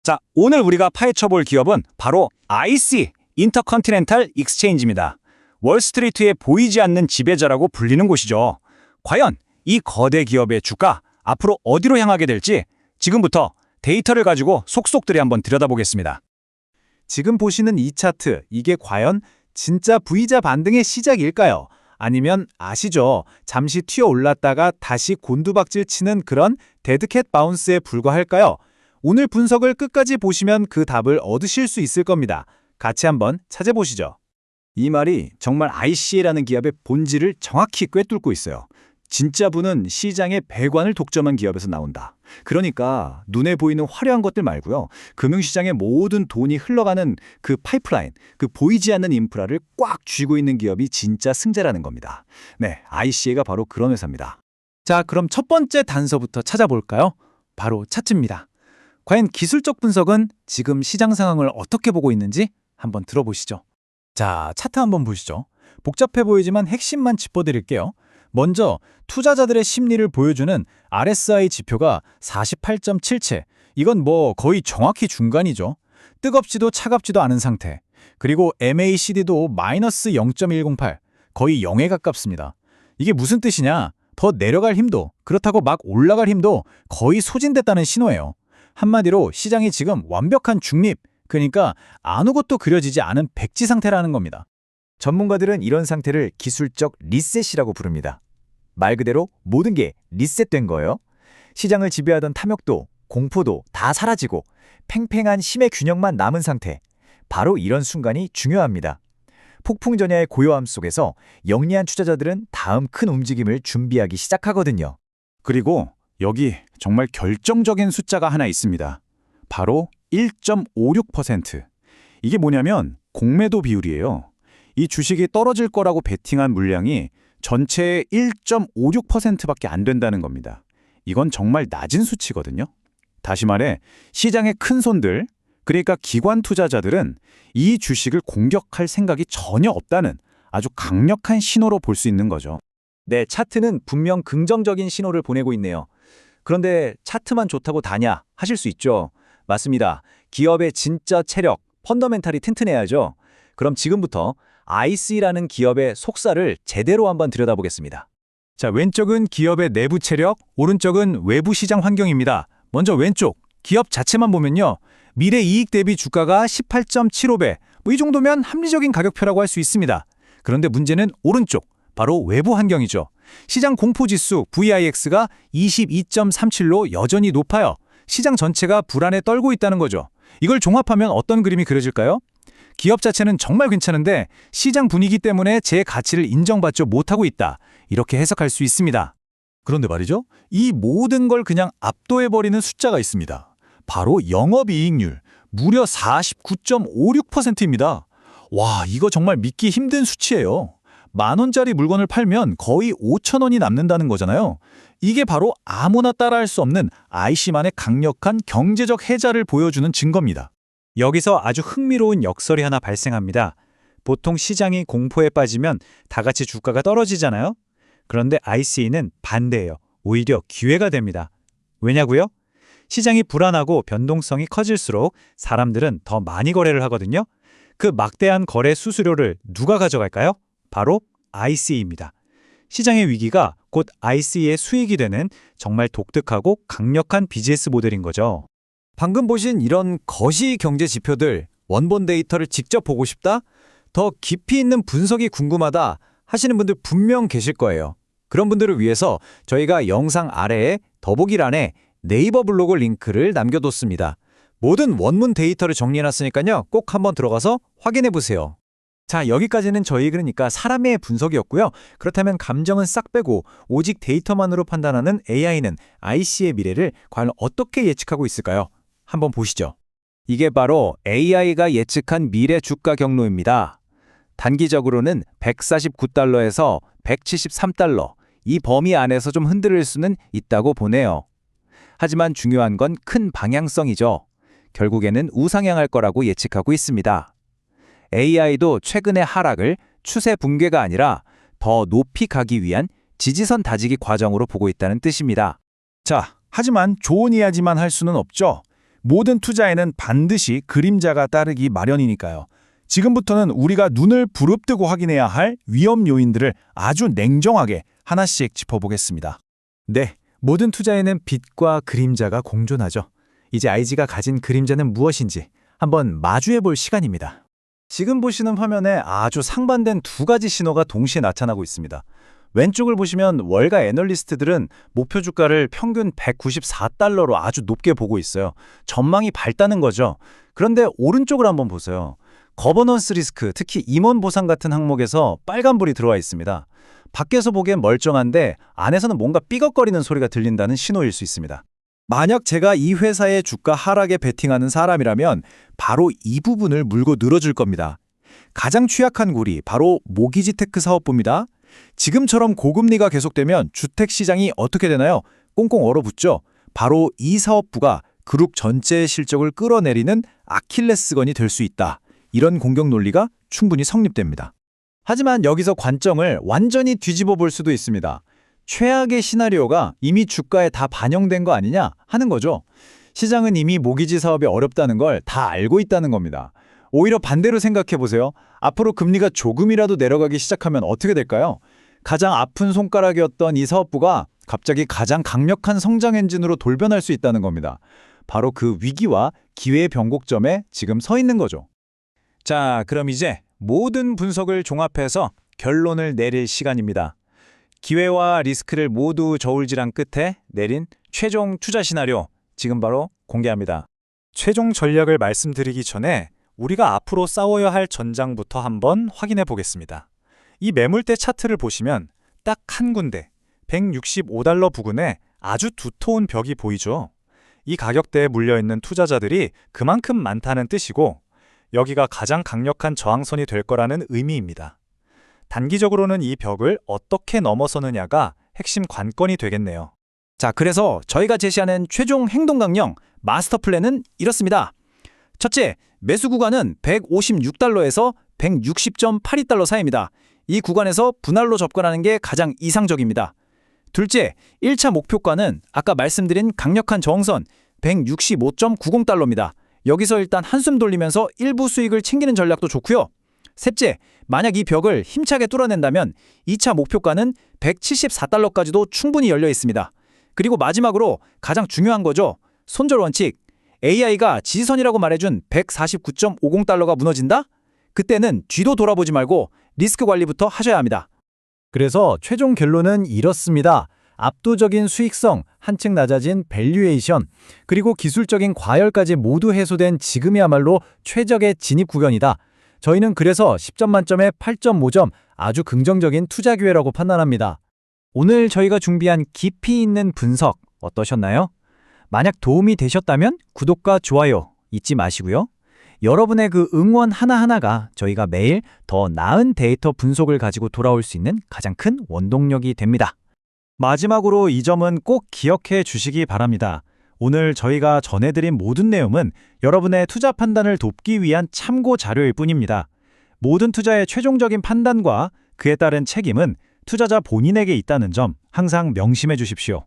자, 오늘 우리가 파헤쳐볼 기업은 바로 IC, 인터컨티넨탈 익스체인지입니다. 월스트리트에 보이지 않는 지배자라고 불리는 곳이죠. 과연 이 거대 기업의 주가 앞으로 어디로 향하게 될지 지금부터 데이터를 가지고 속속들이 한번 들여다보겠습니다. 지금 보시는 이 차트, 이게 과연 진짜 V자 반등의 시작일까요? 아니면 아시죠? 잠시 튀어 올랐다가 다시 곤두박질 치는 그런 데드캣 바운스에 불과할까요? 오늘 분석을 끝까지 보시면 그 답을 얻으실 수 있을 겁니다. 같이 한번 찾아보시죠. 이 말이 정말 IC라는 기업의 본질을 정확히 꿰뚫고 있어요. 진짜 부는 시장의 배관을 독점한 기업에서 나온다. 그러니까 눈에 보이는 화려한 것들 말고요. 금융시장의 모든 돈이 흘러가는 그 파이프라인, 그 보이지 않는 인프라를 꽉 쥐고 있는 기업이 진짜 승자라는 겁니다. 네, IC가 바로 그런 회사입니다. 자, 그럼 첫 번째 단서부터 찾아볼까요? 바로 차트입니다. 과연 기술적 분석은 지금 시장 상황을 어떻게 보고 있는지 한번 들어보시죠. 자, 차트 한번 보시죠. 복잡해 보이지만 핵심만 짚어드릴게요. 먼저 투자자들의 심리를 보여주는 RSI 지표가 48.77. 이건 거의 정확히 중간이죠. 뜨겁지도 차갑지도 않은 상태. 그리고 MACD도 마이너스 0.108. 거의 0에 가깝습니다. 이게 무슨 뜻이냐? 더 내려갈 힘도, 그렇다고 막 올라갈 힘도 거의 소진됐다는 신호예요. 한마디로 시장이 지금 완벽한 중립, 그러니까 아무것도 그려지지 않은 백지 상태라는 겁니다. 전문가들은 이런 상태를 기술적 리셋이라고 부릅니다. 말 그대로 모든 게 리셋된 거예요. 시장을 지배하던 탐욕도, 공포도 다 사라지고 팽팽한 힘의 균형만 남은 상태. 바로 이런 순간이 중요합니다. 폭풍 전야의 고요함 속에서 영리한 투자자들은 다음 큰 움직임을 준비하기 시작하거든요. 그리고 여기 정말 결정적인 숫자가 하나 있습니다. 바로 1.56%. 이게 뭐냐면 공매도 비율이에요. 이 주식이 떨어질 거라고 베팅한 물량이 전체의 1.56%밖에 안 된다는 겁니다. 이건 정말 낮은 수치거든요. 다시 말해 시장의 큰 손들, 그러니까 기관 투자자들은 이 주식을 공격할 생각이 전혀 없다는 아주 강력한 신호로 볼 수 있는 거죠. 네, 차트는 분명 긍정적인 신호를 보내고 있네요. 그런데 차트만 좋다고 다냐 하실 수 있죠. 맞습니다. 기업의 진짜 체력, 펀더멘탈이 튼튼해야죠. 그럼 지금부터 IC라는 기업의 속살을 제대로 한번 들여다보겠습니다. 자, 왼쪽은 기업의 내부 체력, 오른쪽은 외부 시장 환경입니다. 먼저 왼쪽, 기업 자체만 보면요. 미래 이익 대비 주가가 18.75배, 이 정도면 합리적인 가격표라고 할 수 있습니다. 그런데 문제는 오른쪽, 바로 외부 환경이죠. 시장 공포지수 VIX가 22.37로 여전히 높아요. 시장 전체가 불안에 떨고 있다는 거죠. 이걸 종합하면 어떤 그림이 그려질까요? 기업 자체는 정말 괜찮은데 시장 분위기 때문에 제 가치를 인정받지 못하고 있다. 이렇게 해석할 수 있습니다. 그런데 말이죠. 이 모든 걸 그냥 압도해버리는 숫자가 있습니다. 바로 영업이익률, 무려 49.56%입니다. 와, 이거 정말 믿기 힘든 수치예요. 10,000원짜리 물건을 팔면 거의 5,000원이 남는다는 거잖아요. 이게 바로 아무나 따라할 수 없는 IC만의 강력한 경제적 해자를 보여주는 증거입니다. 여기서 아주 흥미로운 역설이 하나 발생합니다. 보통 시장이 공포에 빠지면 다 같이 주가가 떨어지잖아요. 그런데 IC는 반대예요. 오히려 기회가 됩니다. 왜냐고요? 시장이 불안하고 변동성이 커질수록 사람들은 더 많이 거래를 하거든요. 그 막대한 거래 수수료를 누가 가져갈까요? 바로 IC입니다. 시장의 위기가 곧 IC의 수익이 되는 정말 독특하고 강력한 비즈니스 모델인 거죠. 방금 보신 이런 거시 경제 지표들, 원본 데이터를 직접 보고 싶다? 더 깊이 있는 분석이 궁금하다 하시는 분들 분명 계실 거예요. 그런 분들을 위해서 저희가 영상 아래에 더보기란에 네이버 블로그 링크를 남겨뒀습니다. 모든 원문 데이터를 정리해놨으니까요. 꼭 한번 들어가서 확인해보세요. 자, 여기까지는 그러니까 사람의 분석이었고요. 그렇다면 감정은 싹 빼고 오직 데이터만으로 판단하는 AI는 IC의 미래를 과연 어떻게 예측하고 있을까요? 한번 보시죠. 이게 바로 AI가 예측한 미래 주가 경로입니다. 단기적으로는 149달러에서 173달러, 이 범위 안에서 좀 흔들릴 수는 있다고 보네요. 하지만 중요한 건 큰 방향성이죠. 결국에는 우상향할 거라고 예측하고 있습니다. AI도 최근의 하락을 추세 붕괴가 아니라 더 높이 가기 위한 지지선 다지기 과정으로 보고 있다는 뜻입니다. 자, 하지만 좋은 이야기만 할 수는 없죠. 모든 투자에는 반드시 그림자가 따르기 마련이니까요. 지금부터는 우리가 눈을 부릅뜨고 확인해야 할 위험 요인들을 아주 냉정하게 하나씩 짚어보겠습니다. 네, 모든 투자에는 빛과 그림자가 공존하죠. 이제 IG가 가진 그림자는 무엇인지 한번 마주해 볼 시간입니다. 지금 보시는 화면에 아주 상반된 두 가지 신호가 동시에 나타나고 있습니다. 왼쪽을 보시면 월가 애널리스트들은 목표 주가를 평균 194달러로 아주 높게 보고 있어요. 전망이 밝다는 거죠. 그런데 오른쪽을 한번 보세요. 거버넌스 리스크, 특히 임원 보상 같은 항목에서 빨간불이 들어와 있습니다. 밖에서 보기엔 멀쩡한데 안에서는 뭔가 삐걱거리는 소리가 들린다는 신호일 수 있습니다. 만약 제가 이 회사의 주가 하락에 베팅하는 사람이라면 바로 이 부분을 물고 늘어줄 겁니다. 가장 취약한 구리, 바로 모기지테크 사업부입니다. 지금처럼 고금리가 계속되면 주택시장이 어떻게 되나요? 꽁꽁 얼어붙죠. 바로 이 사업부가 그룹 전체의 실적을 끌어내리는 아킬레스건이 될 수 있다. 이런 공격 논리가 충분히 성립됩니다. 하지만 여기서 관점을 완전히 뒤집어 볼 수도 있습니다. 최악의 시나리오가 이미 주가에 다 반영된 거 아니냐 하는 거죠. 시장은 이미 모기지 사업이 어렵다는 걸 다 알고 있다는 겁니다. 오히려 반대로 생각해 보세요. 앞으로 금리가 조금이라도 내려가기 시작하면 어떻게 될까요? 가장 아픈 손가락이었던 이 사업부가 갑자기 가장 강력한 성장 엔진으로 돌변할 수 있다는 겁니다. 바로 그 위기와 기회의 변곡점에 지금 서 있는 거죠. 자, 그럼 이제 모든 분석을 종합해서 결론을 내릴 시간입니다. 기회와 리스크를 모두 저울질한 끝에 내린 최종 투자 시나리오 지금 바로 공개합니다. 최종 전략을 말씀드리기 전에 우리가 앞으로 싸워야 할 전장부터 한번 확인해 보겠습니다. 이 매물대 차트를 보시면 딱 한 군데 165달러 부근에 아주 두터운 벽이 보이죠. 이 가격대에 물려있는 투자자들이 그만큼 많다는 뜻이고 여기가 가장 강력한 저항선이 될 거라는 의미입니다. 단기적으로는 이 벽을 어떻게 넘어서느냐가 핵심 관건이 되겠네요. 자, 그래서 저희가 제시하는 최종 행동 강령 마스터 플랜은 이렇습니다. 첫째, 매수 구간은 156달러에서 160.82달러 사이입니다. 이 구간에서 분할로 접근하는 게 가장 이상적입니다. 둘째, 1차 목표가는 아까 말씀드린 강력한 저항선 165.90달러입니다. 여기서 일단 한숨 돌리면서 일부 수익을 챙기는 전략도 좋고요. 셋째, 만약 이 벽을 힘차게 뚫어낸다면 2차 목표가는 174달러까지도 충분히 열려 있습니다. 그리고 마지막으로 가장 중요한 거죠. 손절 원칙. AI가 지지선이라고 말해준 149.50달러가 무너진다? 그때는 뒤도 돌아보지 말고 리스크 관리부터 하셔야 합니다. 그래서 최종 결론은 이렇습니다. 압도적인 수익성, 한층 낮아진 밸류에이션, 그리고 기술적인 과열까지 모두 해소된 지금이야말로 최적의 진입 구간이다. 저희는 그래서 10점 만점에 8.5점, 아주 긍정적인 투자 기회라고 판단합니다. 오늘 저희가 준비한 깊이 있는 분석 어떠셨나요? 만약 도움이 되셨다면 구독과 좋아요 잊지 마시고요. 여러분의 그 응원 하나하나가 저희가 매일 더 나은 데이터 분석을 가지고 돌아올 수 있는 가장 큰 원동력이 됩니다. 마지막으로 이 점은 꼭 기억해 주시기 바랍니다. 오늘 저희가 전해드린 모든 내용은 여러분의 투자 판단을 돕기 위한 참고 자료일 뿐입니다. 모든 투자의 최종적인 판단과 그에 따른 책임은 투자자 본인에게 있다는 점 항상 명심해 주십시오.